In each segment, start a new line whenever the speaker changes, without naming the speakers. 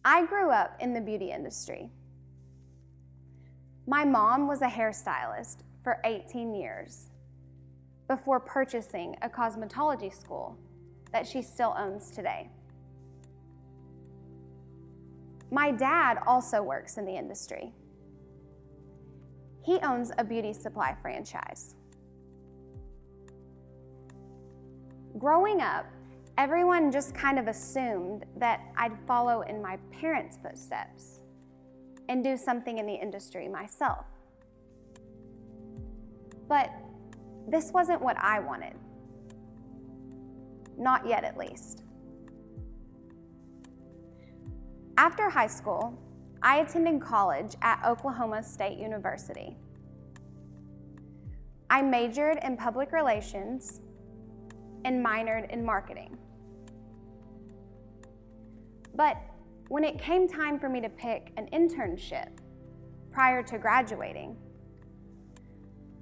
I grew up in the beauty industry. My mom was a hairstylist for 18 years before purchasing a cosmetology school that she still owns today. My dad also works in the industry. He owns a beauty supply franchise. Growing up, everyone just kind of assumed that I'd follow in my parents' footsteps and do something in the industry myself. But this wasn't what I wanted. Not yet, at least. After high school, I attended college at Oklahoma State University. I majored in public relations and minored in marketing. But when it came time for me to pick an internship prior to graduating,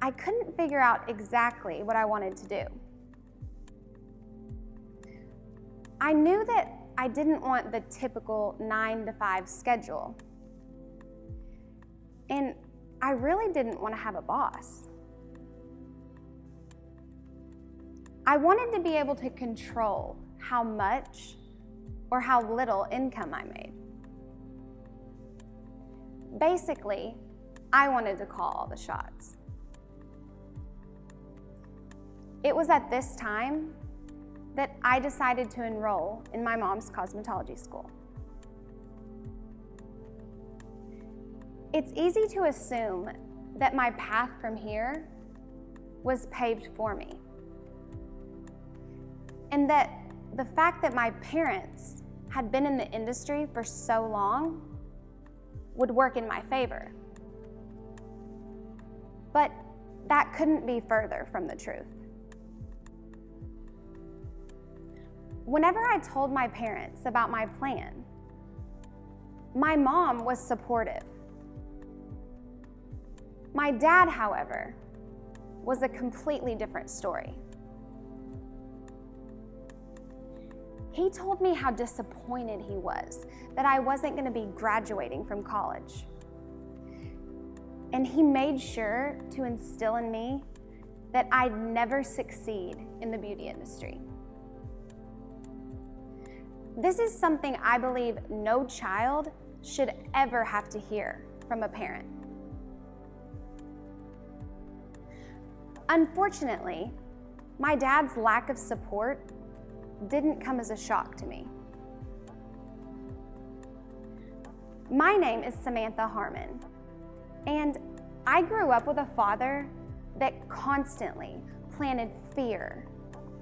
I couldn't figure out exactly what I wanted to do. I knew that I didn't want the typical 9-to-5 schedule, and I really didn't want to have a boss. I wanted to be able to control how much or how little income I made. Basically, I wanted to call all the shots. It was at this time that I decided to enroll in my mom's cosmetology school. It's easy to assume that my path from here was paved for me, and that the fact that my parents had been in the industry for so long would work in my favor. But that couldn't be further from the truth. Whenever I told my parents about my plan, my mom was supportive. My dad, however, was a completely different story. He told me how disappointed he was that I wasn't going to be graduating from college. And he made sure to instill in me that I'd never succeed in the beauty industry. This is something I believe no child should ever have to hear from a parent. Unfortunately, my dad's lack of support didn't come as a shock to me. My name is Samantha Harmon, and I grew up with a father that constantly planted fear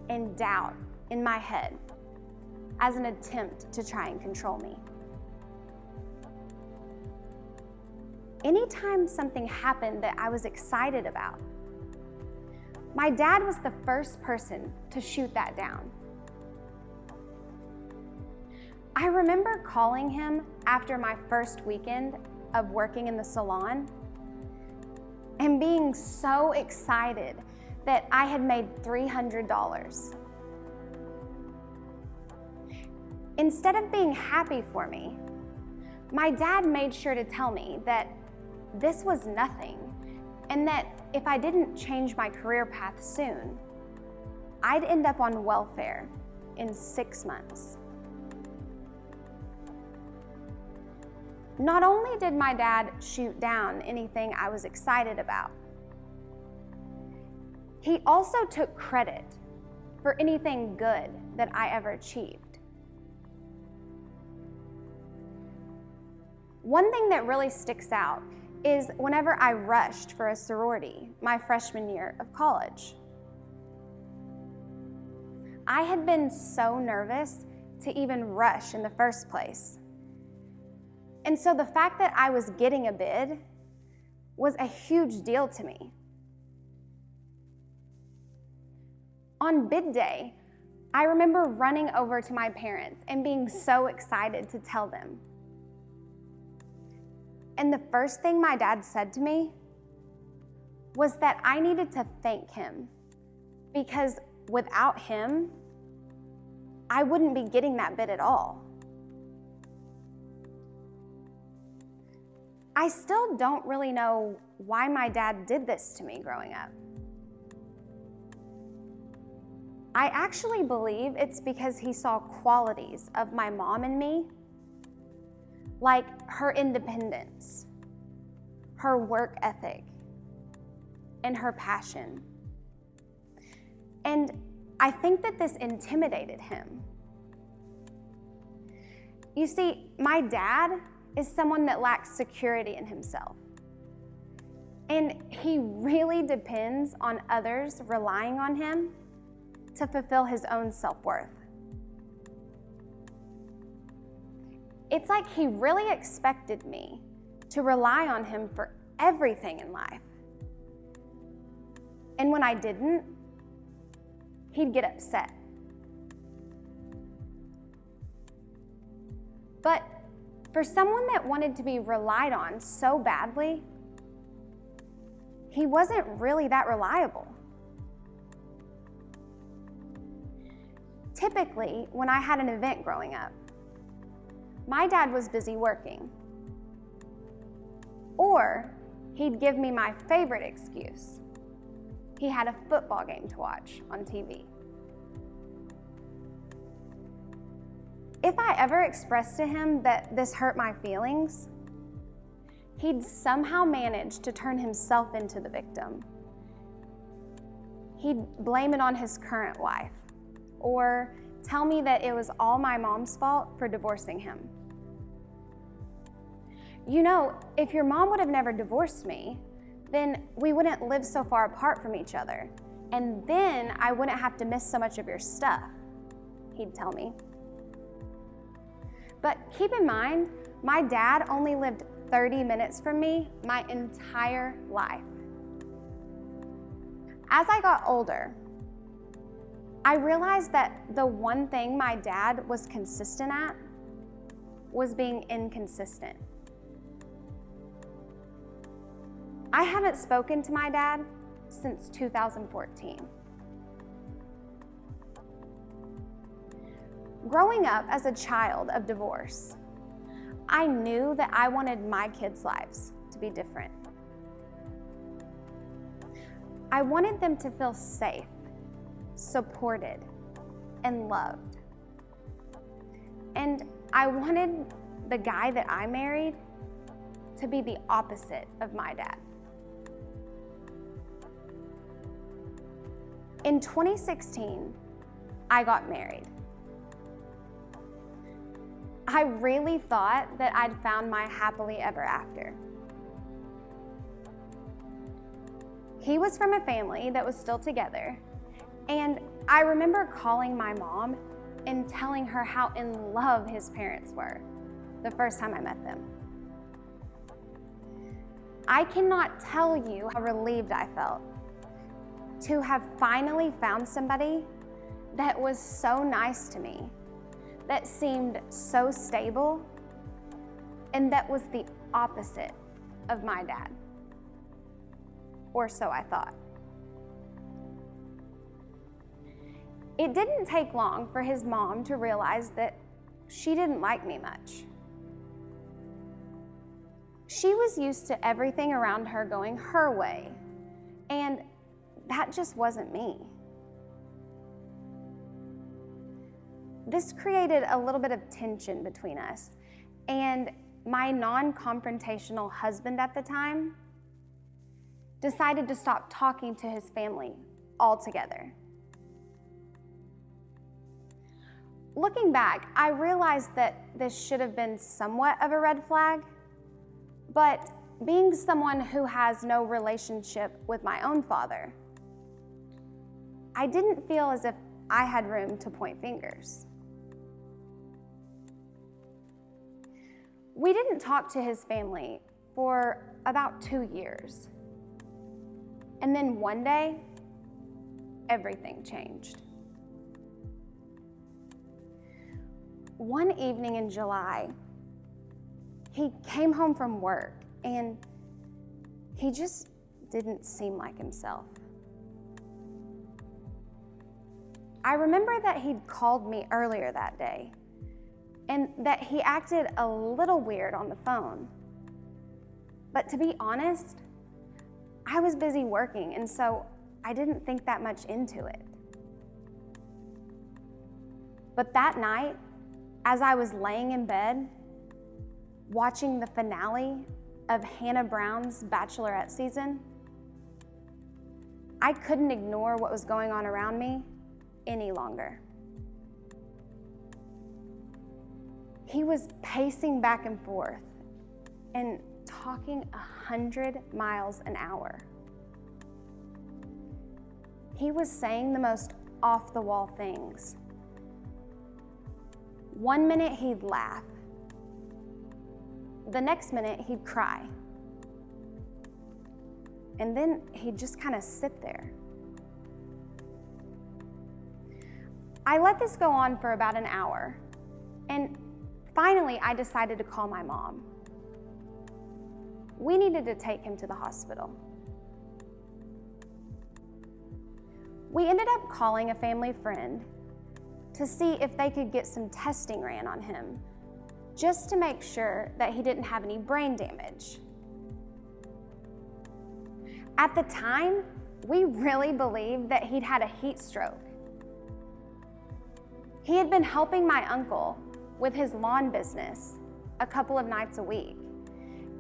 and doubt in my head as an attempt to try and control me. Anytime something happened that I was excited about, my dad was the first person to shoot that down. I remember calling him after my first weekend of working in the salon and being so excited that I had made $300. Instead of being happy for me, my dad made sure to tell me that this was nothing and that if I didn't change my career path soon, I'd end up on welfare in 6 months. Not only did my dad shoot down anything I was excited about, he also took credit for anything good that I ever achieved. One thing that really sticks out is whenever I rushed for a sorority my freshman year of college. I had been so nervous to even rush in the first place. And so the fact that I was getting a bid was a huge deal to me. On bid day, I remember running over to my parents and being so excited to tell them. And the first thing my dad said to me was that I needed to thank him because without him, I wouldn't be getting that bid at all. I still don't really know why my dad did this to me growing up. I actually believe it's because he saw qualities of my mom in me, like her independence, her work ethic, and her passion. And I think that this intimidated him. You see, my dad is someone that lacks security in himself. And he really depends on others relying on him to fulfill his own self-worth. It's like he really expected me to rely on him for everything in life. And when I didn't, he'd get upset. But for someone that wanted to be relied on so badly, he wasn't really that reliable. Typically, when I had an event growing up, my dad was busy working. Or he'd give me my favorite excuse. He had a football game to watch on TV. If I ever expressed to him that this hurt my feelings, he'd somehow manage to turn himself into the victim. He'd blame it on his current wife, or tell me that it was all my mom's fault for divorcing him. You know, if your mom would have never divorced me, then we wouldn't live so far apart from each other, and then I wouldn't have to miss so much of your stuff, he'd tell me. But keep in mind, my dad only lived 30 minutes from me my entire life. As I got older, I realized that the one thing my dad was consistent at was being inconsistent. I haven't spoken to my dad since 2014. Growing up as a child of divorce, I knew that I wanted my kids' lives to be different. I wanted them to feel safe, supported, and loved. And I wanted the guy that I married to be the opposite of my dad. In 2016, I got married. I really thought that I'd found my happily ever after. He was from a family that was still together, and I remember calling my mom and telling her how in love his parents were the first time I met them. I cannot tell you how relieved I felt to have finally found somebody that was so nice to me, that seemed so stable, and that was the opposite of my dad. Or so I thought. It didn't take long for his mom to realize that she didn't like me much. She was used to everything around her going her way, and that just wasn't me. This created a little bit of tension between us, and my non-confrontational husband at the time decided to stop talking to his family altogether. Looking back, I realized that this should have been somewhat of a red flag, but being someone who has no relationship with my own father, I didn't feel as if I had room to point fingers. We didn't talk to his family for about 2 years. And then one day, everything changed. One evening in July, he came home from work and he just didn't seem like himself. I remember that he'd called me earlier that day and that he acted a little weird on the phone. But to be honest, I was busy working, and so I didn't think that much into it. But that night, as I was laying in bed, watching the finale of Hannah Brown's Bachelorette season, I couldn't ignore what was going on around me any longer. He was pacing back and forth and talking 100 miles an hour. He was saying the most off-the-wall things. One minute he'd laugh. The next minute he'd cry. And then he'd just kind of sit there. I let this go on for about an hour, and finally I decided to call my mom. We needed to take him to the hospital. We ended up calling a family friend to see if they could get some testing ran on him, just to make sure that he didn't have any brain damage. At the time, we really believed that he'd had a heat stroke. He had been helping my uncle with his lawn business a couple of nights a week,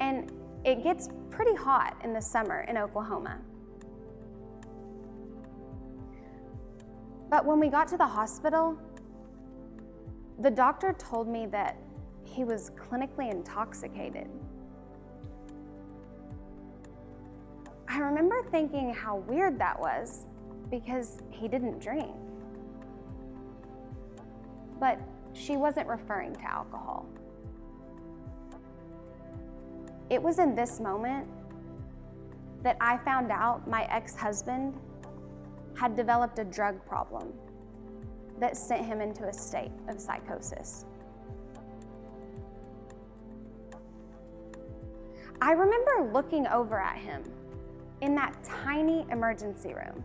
and it gets pretty hot in the summer in Oklahoma. But when we got to the hospital, the doctor told me that he was clinically intoxicated. I remember thinking how weird that was because he didn't drink. But she wasn't referring to alcohol. It was in this moment that I found out my ex-husband had developed a drug problem that sent him into a state of psychosis. I remember looking over at him in that tiny emergency room,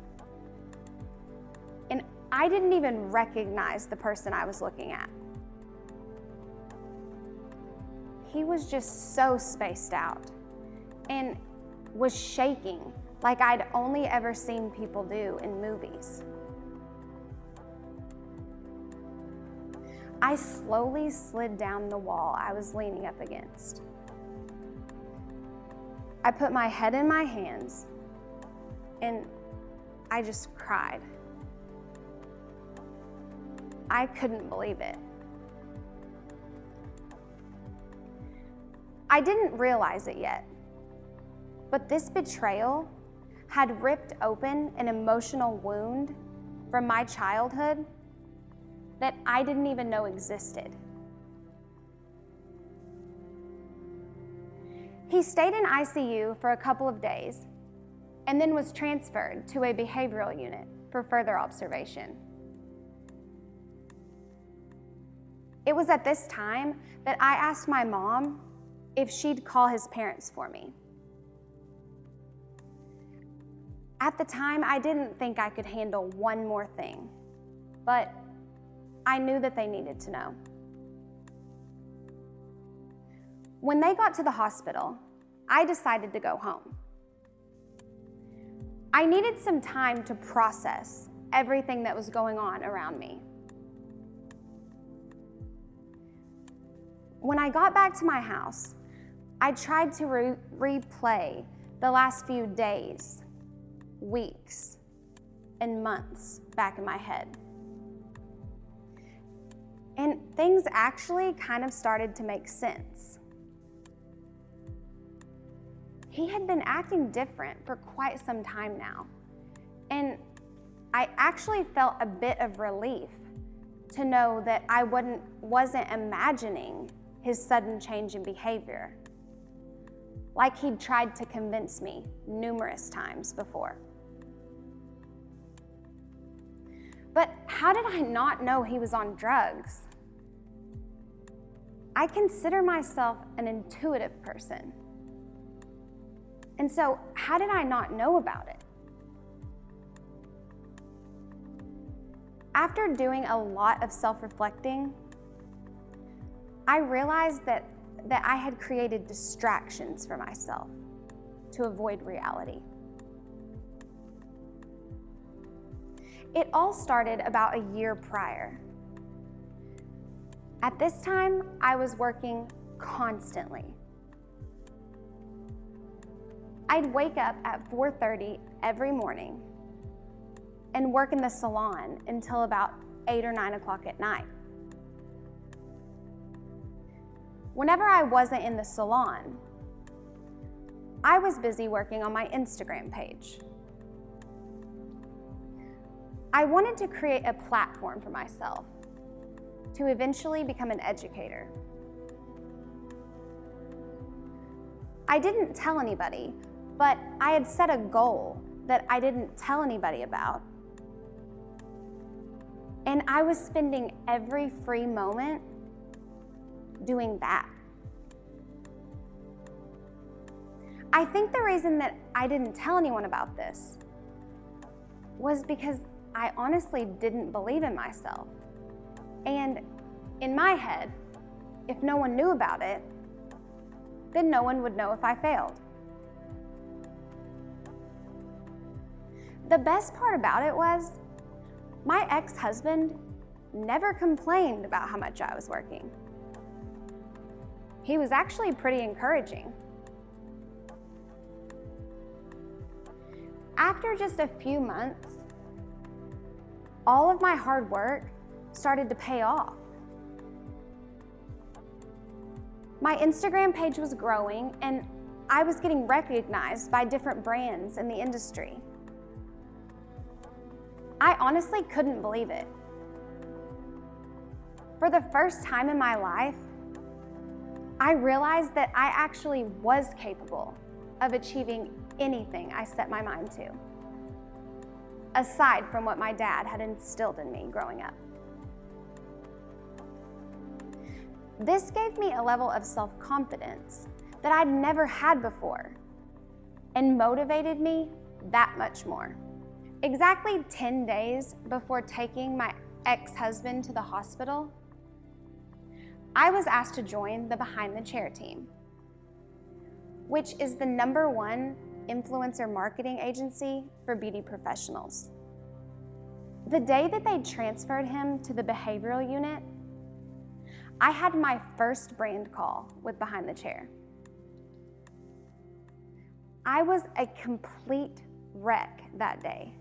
and I didn't even recognize the person I was looking at. He was just so spaced out and was shaking like I'd only ever seen people do in movies. I slowly slid down the wall I was leaning up against. I put my head in my hands and I just cried. I couldn't believe it. I didn't realize it yet, but this betrayal had ripped open an emotional wound from my childhood that I didn't even know existed. He stayed in ICU for a couple of days and then was transferred to a behavioral unit for further observation. It was at this time that I asked my mom if she'd call his parents for me. At the time, I didn't think I could handle one more thing, but I knew that they needed to know. When they got to the hospital, I decided to go home. I needed some time to process everything that was going on around me. When I got back to my house, I tried to replay the last few days, weeks, and months back in my head. And things actually kind of started to make sense. He had been acting different for quite some time now, and I actually felt a bit of relief to know that I wasn't imagining his sudden change in behavior, like he'd tried to convince me numerous times before. But how did I not know he was on drugs? I consider myself an intuitive person. And so, how did I not know about it? After doing a lot of self-reflecting, I realized that that I had created distractions for myself to avoid reality. It all started about a year prior. At this time, I was working constantly. I'd wake up at 4:30 every morning and work in the salon until about 8 or 9 o'clock at night. Whenever I wasn't in the salon, I was busy working on my Instagram page. I wanted to create a platform for myself to eventually become an educator. I didn't tell anybody, but I had set a goal that I didn't tell anybody about. And I was spending every free moment doing that. I think the reason that I didn't tell anyone about this was because I honestly didn't believe in myself. And in my head, if no one knew about it, then no one would know if I failed. The best part about it was my ex-husband never complained about how much I was working. He was actually pretty encouraging. After just a few months, all of my hard work started to pay off. My Instagram page was growing, and I was getting recognized by different brands in the industry. I honestly couldn't believe it. For the first time in my life, I realized that I actually was capable of achieving anything I set my mind to, aside from what my dad had instilled in me growing up. This gave me a level of self-confidence that I'd never had before and motivated me that much more. Exactly 10 days before taking my ex-husband to the hospital, I was asked to join the Behind the Chair team, which is the #1 influencer marketing agency for beauty professionals. The day that they transferred him to the behavioral unit, I had my first brand call with Behind the Chair. I was a complete wreck that day.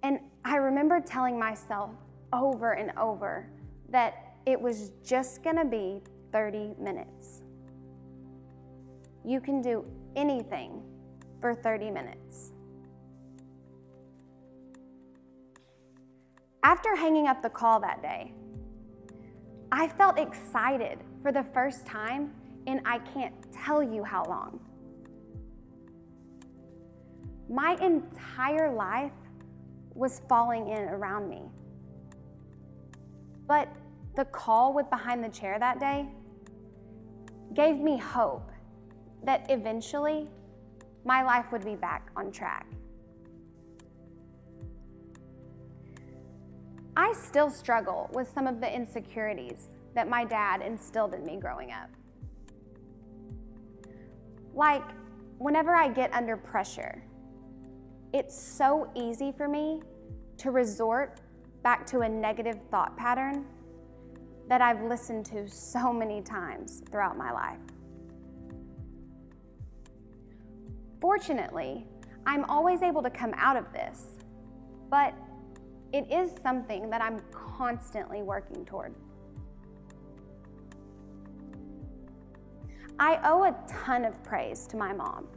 And I remember telling myself over and over that it was just gonna be 30 minutes. You can do anything for 30 minutes. After hanging up the call that day, I felt excited for the first time in I can't tell you how long. My entire life was falling in around me. But the call with Behind the Chair that day gave me hope that eventually my life would be back on track. I still struggle with some of the insecurities that my dad instilled in me growing up. Like, whenever I get under pressure, it's so easy for me to resort back to a negative thought pattern that I've listened to so many times throughout my life. Fortunately, I'm always able to come out of this, but it is something that I'm constantly working toward. I owe a ton of praise to my mom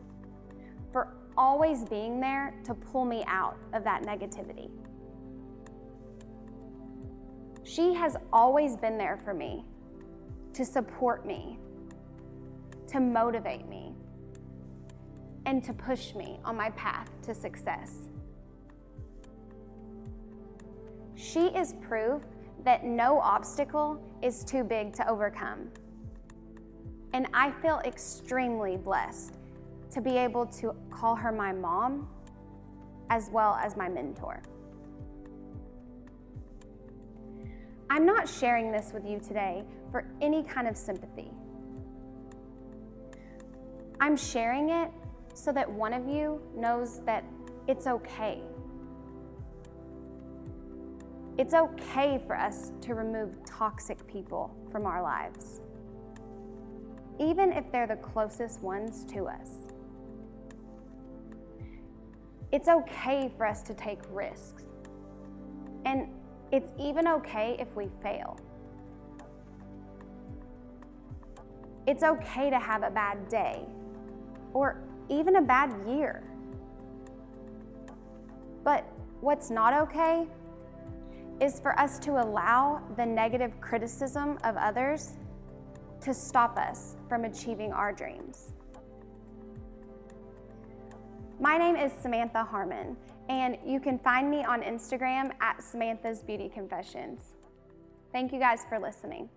for always being there to pull me out of that negativity. She has always been there for me, to support me, to motivate me, and to push me on my path to success. She is proof that no obstacle is too big to overcome. And I feel extremely blessed to be able to call her my mom as well as my mentor. I'm not sharing this with you today for any kind of sympathy. I'm sharing it so that one of you knows that it's okay. It's okay for us to remove toxic people from our lives, even if they're the closest ones to us. It's okay for us to take risks, and it's even okay if we fail. It's okay to have a bad day, or even a bad year. But what's not okay is for us to allow the negative criticism of others to stop us from achieving our dreams. My name is Samantha Harmon, and you can find me on Instagram at Samantha's Beauty Confessions. Thank you guys for listening.